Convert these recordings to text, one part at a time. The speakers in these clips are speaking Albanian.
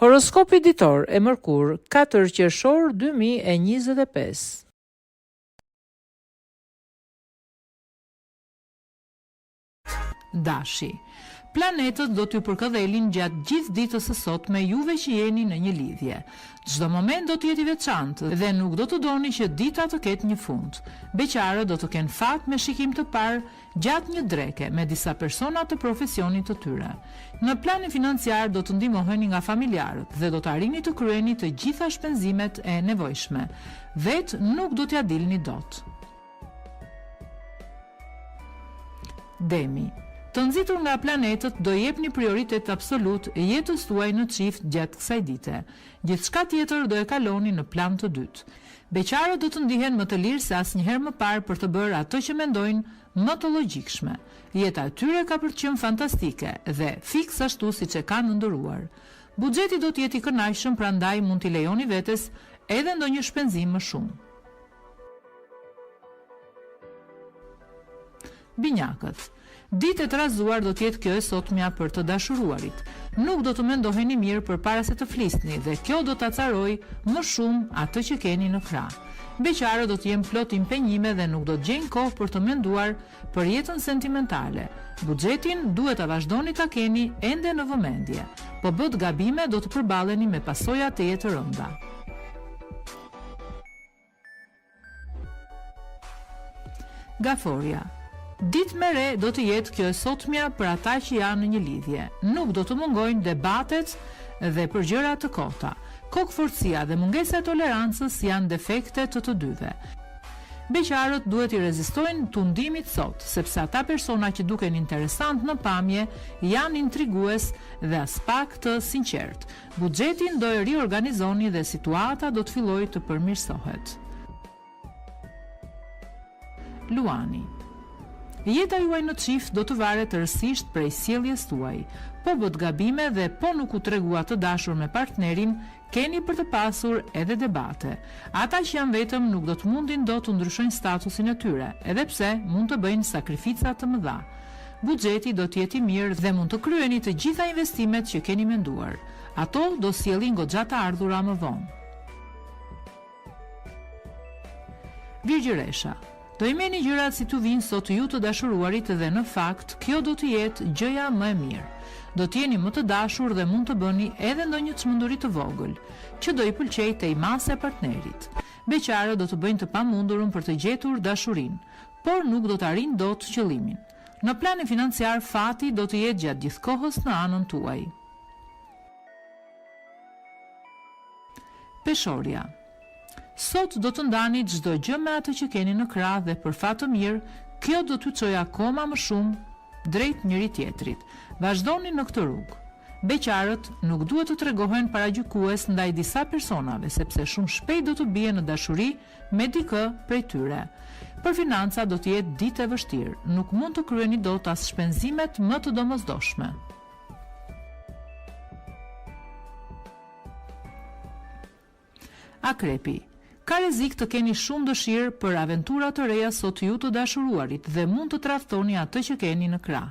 Horoskopi ditor e Mërkur, 4 qershor 2025. Dashi. Planetët do t'ju përkëdhelin gjatë gjithë ditës së sotme juve që jeni në një lidhje. Çdo moment do t'jeti veçantë dhe nuk do të doni që dita të ketë një fund. Beqarët do të kenë fat me shikim të parë gjatë një dreke me disa persona të profesionit të tyre. Në planin financiar do të ndihmoheni nga familjarët dhe do të arrini të kryeni të gjitha shpenzimet e nevojshme. Vetë nuk do t'ja dilni dot. Demi. Të nxitur nga planetët do jepni prioritet absolut jetës tuaj në çift gjatë kësaj dite. Gjithçka tjetër do e kaloni në plan të dytë. Beqarët do të ndihen më të lirë se asnjëherë më parë për të bërë ato që mendojnë më të logjikshme. Jeta e tyre ka për të qenë fantastike dhe fiks ashtu siç e kanë ndëruar. Buxheti do të jetë i kënaqshëm, prandaj mund t'i lejoni vetes edhe ndonjë shpenzim më shumë. Binjakët. Ditë e trazuar do t'jetë kjo e sotmja për të dashuruarit. Nuk do të mendoheni mirë përpara se të flisni dhe kjo do ta acaroj më shumë atë që keni në krah. Beqarët do të jenë plot impenjime dhe nuk do të gjejnë kohë për të menduar për jetën sentimentale. Buxhetin duhet ta vazhdoni ta keni ende në vëmendje. Po bët gabime do të përballeni me pasoja të jetë rënda. Gaforia. Ditë me re do të jetë kjo e sotmja për ata që janë në një lidhje. Nuk do të mungojnë debatet dhe për gjëra të kota. Kokëforcia dhe mungesa e tolerancës janë defekte të dyve. Beqarët duhet i rezistojnë tundimit sot, sepse ata persona që duken interesant në pamje janë intrigues dhe as pak të sinqert. Buxhetin do e riorganizoni dhe situata do të fillojë të përmirësohet. Luani. Jeta juaj në çift do të varet rësisht prej sjelljes tuaj. Po bët gabime dhe po nuk u tregua të dashur me partnerin, keni për të pasur edhe debate. Ata që janë vetëm nuk do të mundin dot të ndryshojnë statusin e tyre, edhe pse mund të bëjnë sakrifica të mëdha. Buxheti do të jetë i mirë dhe mund të kryeni të gjitha investimet që keni menduar. Ato do sjellin goxha të ardhura më vonë. Virgjëresha. Do i meni gjërat si t'u vinë sot ju të dashuruarit dhe në fakt, kjo do të jetë gjëja më e mirë. Do t'jeni më të dashur dhe mund të bëni edhe ndonjë çmenduri të vogël, që do i pëlqejë tej masa e partnerit. Beqarët do të bëjnë të pamundurën për të gjetur dashurinë, por nuk do të arrijnë dot qëllimin. Në planin financiar fati do të jetë gjatë gjithë kohës në anën tuaj. Peshorja. Sot do të ndani çdo gjë me atë që keni në krah dhe për fat të mirë, kjo do t'ju çojë akoma më shumë drejt njëri tjetrit. Vazhdoni në këtë rrugë. Beqarët nuk duhet të tregohen paragjykues ndaj disa personave, sepse shumë shpejt do të bien në dashuri me dikë prej tyre. Për financa do të jetë ditë e vështirë, nuk mund të kryeni dot as shpenzimet më të domosdoshme. Akrepi. Ka rrezik të keni shumë dëshirë për aventura të reja sot ju të dashuruarit dhe mund të tradhtoni atë që keni në krah.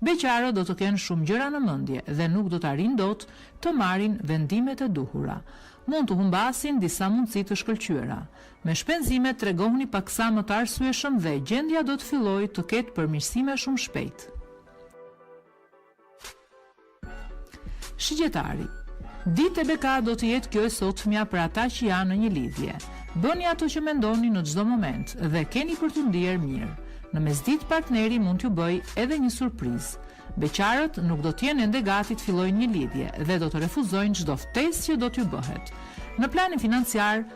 Beqarët do të kenë shumë gjëra në mendje dhe nuk do të arrijnë dot të marrin vendimet e duhura. Mund të humbasin disa mundësi të shkëlqyera. Me shpenzimet tregohuni paksa më të arsyeshëm dhe gjendja do të fillojë të ketë përmirësime shumë shpejt. Shigjetari. Ditë e beka do të jetë kjo e sotmja për ata që janë në një lidhje. Bëni ato që mendoni në çdo moment dhe keni për t'u ndier mirë. Në mesditë partneri mund t'ju bëj edhe një surprizë. Beqarët nuk do të jenë ende gati të fillojnë një lidhje dhe do të refuzojnë çdo ftesë që do t'ju bëhet. Në planin financiar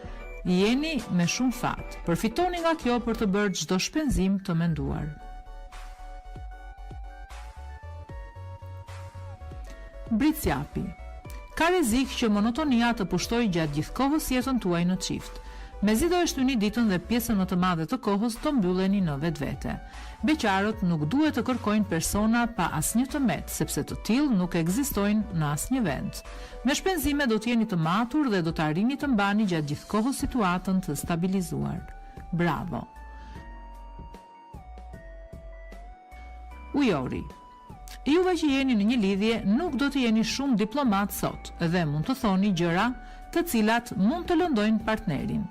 jeni me shumë fat. Përfitoni nga kjo për të bërë çdo shpenzim të menduar. Britsjapi. Ka rrezik që monotonia të pushtojë gjatë gjithë kohës jetën tuaj në çift. Mezi do e shtyni ditën dhe pjesën më të madhe të kohës do mbylleni në vetvete. Beqarët nuk duhet të kërkojnë persona pa asnjë tëmet, sepse të tillë nuk ekzistojnë në asnjë vend. Me shpenzime do të jeni të matur dhe do të arrini të mbani gjatë gjithë kohës situatën të stabilizuar. Bravo! Ujori. Juve që jeni në një lidhje nuk do të jeni shumë diplomat sot dhe mund të thoni gjëra të cilat mund të lëndojnë partnerin.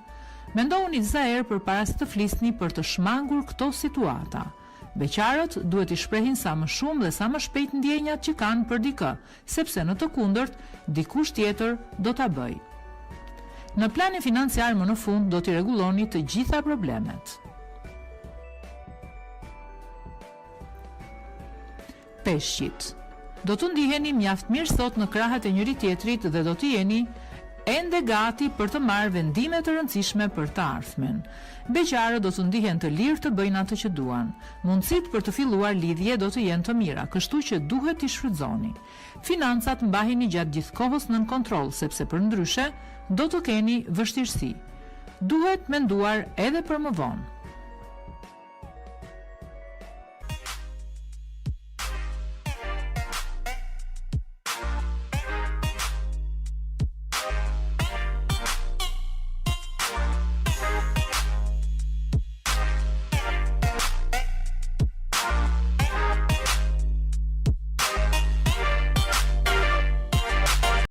Mendohuni disa herë përpara se të flisni për të shmangur këto situata. Beqarët duhet i shprehin sa më shumë dhe sa më shpejt ndjenjat që kanë për dikë, sepse në të kundërt dikush tjetër do ta bëjë. Në planin financiar më në fund do t'i rregulloni të gjitha problemet. Peshqit. Do të ndiheni mjaft mirë sot në krahët e njëri tjetrit dhe do të jeni ende gati për të marrë vendime të rëndësishme për të ardhmen. Beqarët do të ndihen të lirë të bëjnë atë që duan. Mundësitë për të filluar lidhje do të jenë të mira, kështu që duhet t'i shfrytëzoni. Financat mbahini gjatë gjithë kohës nën kontroll, sepse përndryshe do të keni vështirësi. Duhet menduar edhe për më vonë.